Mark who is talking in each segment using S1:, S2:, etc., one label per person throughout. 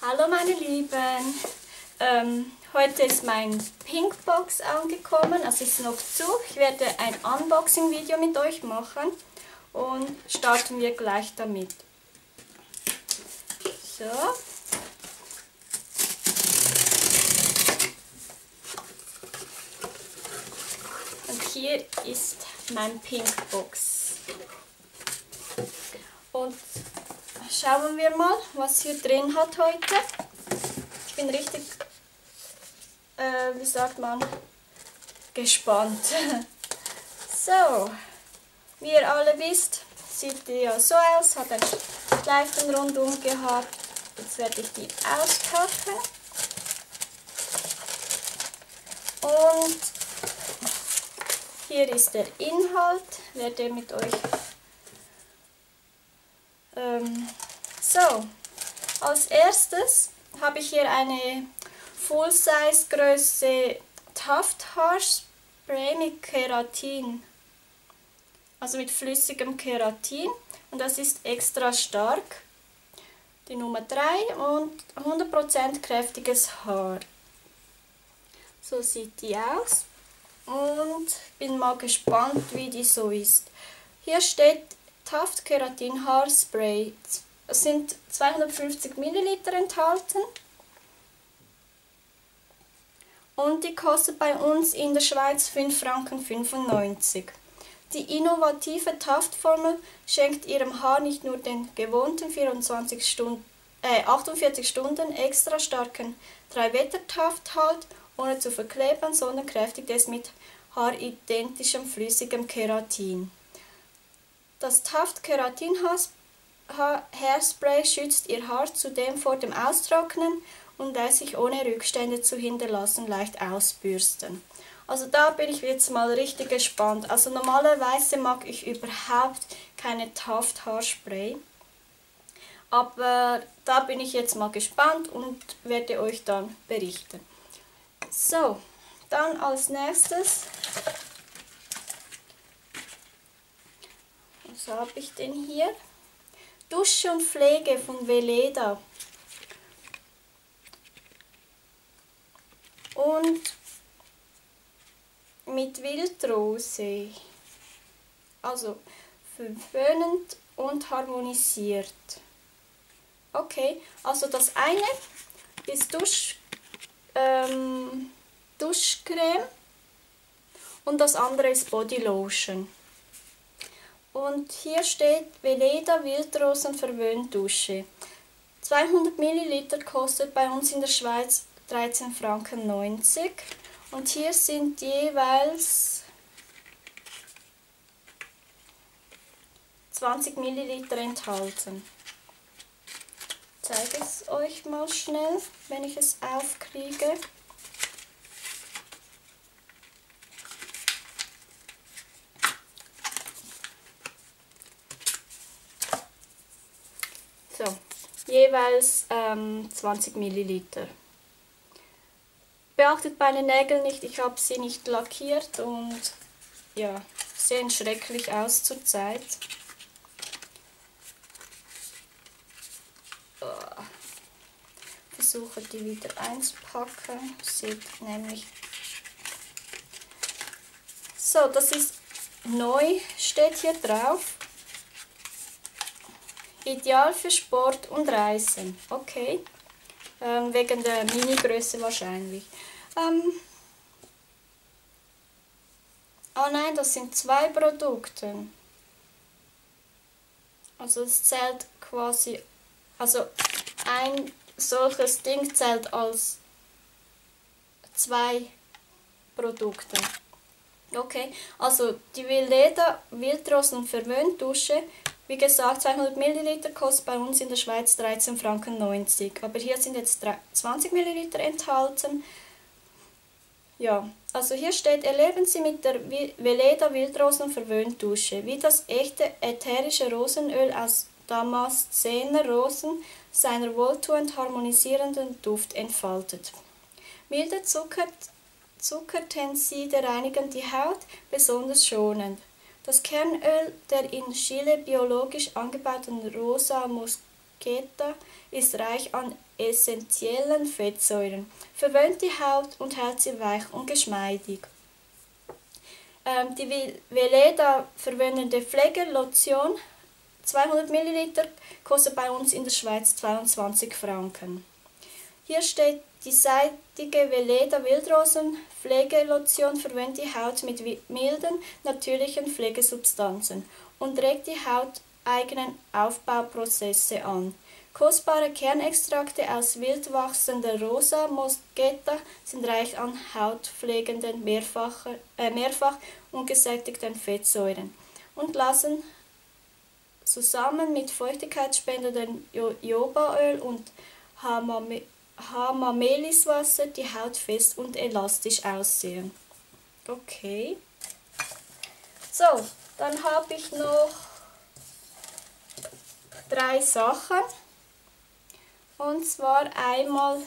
S1: Hallo meine Lieben, heute ist mein Pinkbox angekommen, es ist noch zu. Ich werde ein Unboxing-Video mit euch machen und starten wir gleich damit. So. Und hier ist mein Pinkbox. Und schauen wir mal, was hier drin hat heute. Ich bin richtig, wie sagt man, gespannt. So, wie ihr alle wisst, sieht die ja so aus, hat einen Streifen rundum gehabt. Jetzt werde ich die auspacken. Und hier ist der Inhalt, werde mit euch so, als erstes habe ich hier eine Full-Size Größe Taft Haarspray mit Keratin, also mit flüssigem Keratin, und das ist extra stark, die Nummer 3 und 100% kräftiges Haar. So sieht die aus und bin mal gespannt, wie die so ist. Hier steht Taft Keratin Haarspray. Es sind 250 ml enthalten und die kostet bei uns in der Schweiz 5,95 Franken. Die innovative Taftformel schenkt ihrem Haar nicht nur den gewohnten 48 Stunden extra starken 3-Wetter-Tafthalt ohne zu verkleben, sondern kräftigt es mit haaridentischem flüssigem Keratin. Das Taft Keratin Haarspray schützt ihr Haar zudem vor dem Austrocknen und lässt sich ohne Rückstände zu hinterlassen leicht ausbürsten. Also da bin ich jetzt mal richtig gespannt. Also normalerweise mag ich überhaupt keine Taft Haarspray. Aber da bin ich jetzt mal gespannt und werde euch dann berichten. So, dann als nächstes. Was habe ich denn hier? Dusche und Pflege von Weleda. Und mit Wildrose. Also verwöhnend und harmonisiert. Okay, also das eine ist Duschcreme und das andere ist Bodylotion. Und hier steht Weleda Wildrosen Verwöhndusche. 200 ml kostet bei uns in der Schweiz 13,90 Franken. Und hier sind jeweils 20 ml enthalten. Ich zeige es euch mal schnell, wenn ich es aufkriege. So, jeweils 20 Milliliter. Beachtet meine Nägel nicht, ich habe sie nicht lackiert und ja, sehen schrecklich aus zurzeit. Versuche die wieder einzupacken, sieht nämlich so, das ist neu, steht hier drauf. Ideal für Sport und Reisen. Okay. Wegen der Mini-Größe wahrscheinlich. Oh nein, das sind 2 Produkte. Also es zählt quasi, also ein solches Ding zählt als 2 Produkte. Okay, also die Weleda Wildrosen Verwöhndusche. Wie gesagt, 200 ml kostet bei uns in der Schweiz 13,90 Franken. Aber hier sind jetzt 20 ml enthalten. Ja, also hier steht, erleben Sie mit der Weleda Wildrosen Verwöhndusche, wie das echte ätherische Rosenöl aus Damaszener Rosen seiner wohltuend harmonisierenden Duft entfaltet. Milde Zuckertenside reinigen die Haut besonders schonend. Das Kernöl der in Chile biologisch angebauten Rosa Vegeta ist reich an essentiellen Fettsäuren, verwöhnt die Haut und hält sie weich und geschmeidig. Die Weleda verwöhnende Pflegelotion 200 ml kostet bei uns in der Schweiz 22 Franken. Hier steht, die seidige Weleda Wildrosen Pflegelotion verwöhnt die Haut mit milden, natürlichen Pflegesubstanzen und regt die hauteigenen Aufbauprozesse an. Kostbare Kernextrakte aus wild wachsender Rosa Mosqueta sind reich an hautpflegenden, mehrfach ungesättigten Fettsäuren und lassen zusammen mit feuchtigkeitsspendendem Jojobaöl und Hamameliswasser die Haut fest und elastisch aussehen. Okay. So, dann habe ich noch 3 Sachen. Und zwar einmal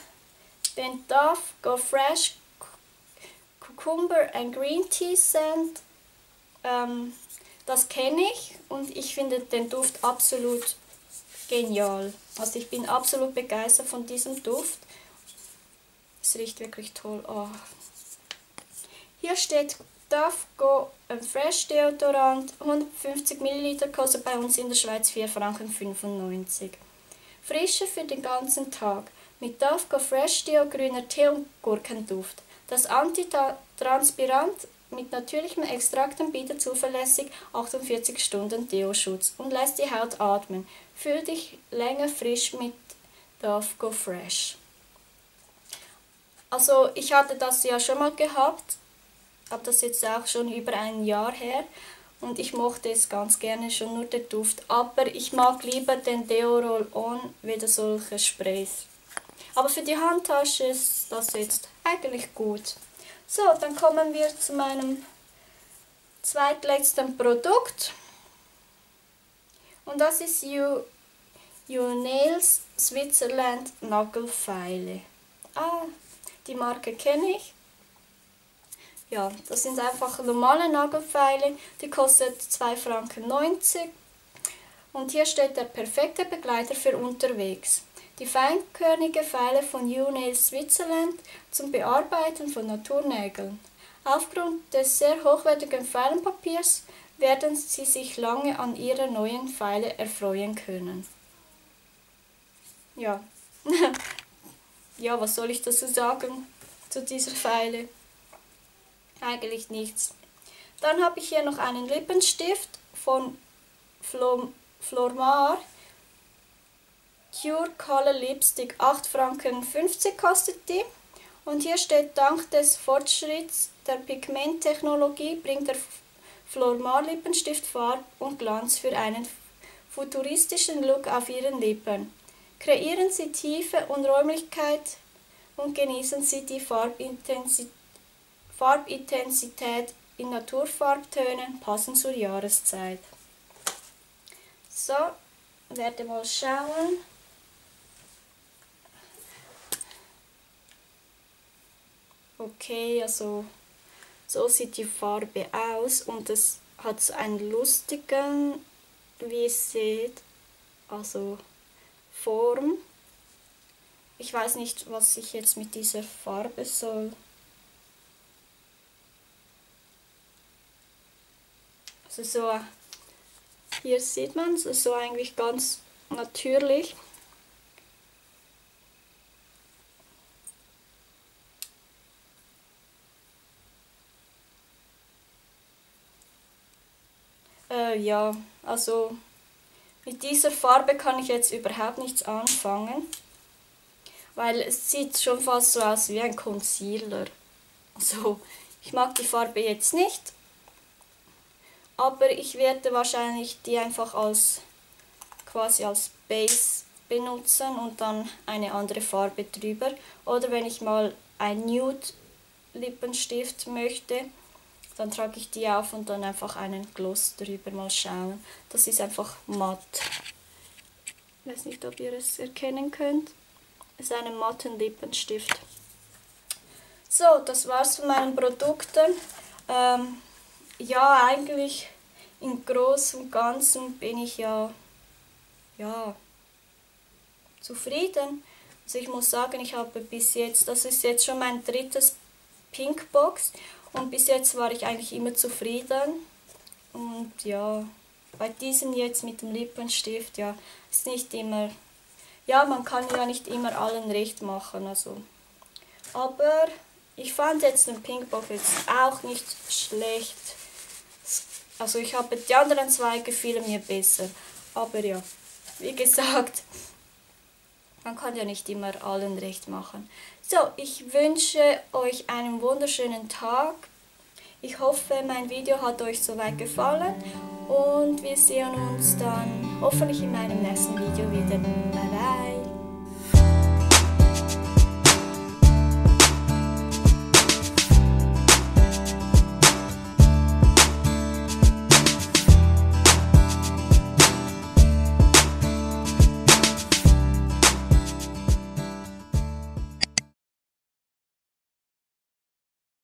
S1: den Dove Go Fresh Cucumber and Green Tea Scent. Das kenne ich und ich finde den Duft absolut genial. Also ich bin absolut begeistert von diesem Duft. Es riecht wirklich toll. Oh. Hier steht Dove Go Fresh Deodorant, 150 ml, kostet bei uns in der Schweiz 4,95 Franken. Frische für den ganzen Tag. Mit Dove Go Fresh Deo, grüner Tee und Gurkenduft. Das Antitranspirant mit natürlichen Extrakten bietet zuverlässig 48 Stunden Deo-Schutz und lässt die Haut atmen. Fühl dich länger frisch mit Dove Go Fresh. Also ich hatte das ja schon mal gehabt, habe das jetzt auch schon über ein Jahr her. Und ich mochte es ganz gerne, schon nur der Duft. Aber ich mag lieber den Deo Roll-On wie solche Sprays. Aber für die Handtasche ist das jetzt eigentlich gut. So, dann kommen wir zu meinem zweitletzten Produkt. Und das ist You Nails Switzerland Nagelfeile. Die Marke kenne ich. Ja, das sind einfach normale Nagelfeile, die kostet 2,90 Franken. Und hier steht der perfekte Begleiter für unterwegs. Die feinkörnige Feile von You Nails Switzerland zum Bearbeiten von Naturnägeln. Aufgrund des sehr hochwertigen Feilenpapiers werden Sie sich lange an Ihrer neuen Feile erfreuen können. Ja, ja, was soll ich dazu sagen zu dieser Feile? Eigentlich nichts. Dann habe ich hier noch einen Lippenstift von Flormar. Cure Color Lipstick, 8,50 Franken kostet die. Und hier steht, dank des Fortschritts der Pigmenttechnologie bringt der Flormar Lippenstift Farbe und Glanz für einen futuristischen Look auf Ihren Lippen. Kreieren Sie Tiefe und Räumlichkeit und genießen Sie die Farbintensität in Naturfarbtönen passend zur Jahreszeit. So, werde mal schauen. Okay, also so sieht die Farbe aus und es hat so einen lustigen, wie ihr seht, also Form. Ich weiß nicht, was ich jetzt mit dieser Farbe soll. Also so, hier sieht man es, so eigentlich ganz natürlich. Ja, also mit dieser Farbe kann ich jetzt überhaupt nichts anfangen, weil es sieht schon fast so aus wie ein Concealer. Also ich mag die Farbe jetzt nicht. Aber ich werde wahrscheinlich die einfach quasi als Base benutzen und dann eine andere Farbe drüber. Oder wenn ich mal ein Nude Lippenstift möchte, dann trage ich die auf und dann einfach einen Gloss drüber, mal schauen. Das ist einfach matt. Ich weiß nicht, ob ihr es erkennen könnt. Es ist ein matten Lippenstift. So, das war's von meinen Produkten. Ja, eigentlich im Großen und Ganzen bin ich ja zufrieden. Also ich muss sagen, ich habe bis jetzt, das ist jetzt schon mein drittes Pinkbox und bis jetzt war ich eigentlich immer zufrieden. Und ja, bei diesem jetzt mit dem Lippenstift, ja, ist nicht immer, ja, man kann ja nicht immer allen recht machen, also. Aber ich fand jetzt den Pinkbox jetzt auch nicht schlecht. Also die anderen zwei gefielen mir besser. Aber ja, wie gesagt, man kann ja nicht immer allen recht machen. So, ich wünsche euch einen wunderschönen Tag. Ich hoffe, mein Video hat euch soweit gefallen und wir sehen uns dann hoffentlich in meinem nächsten Video wieder.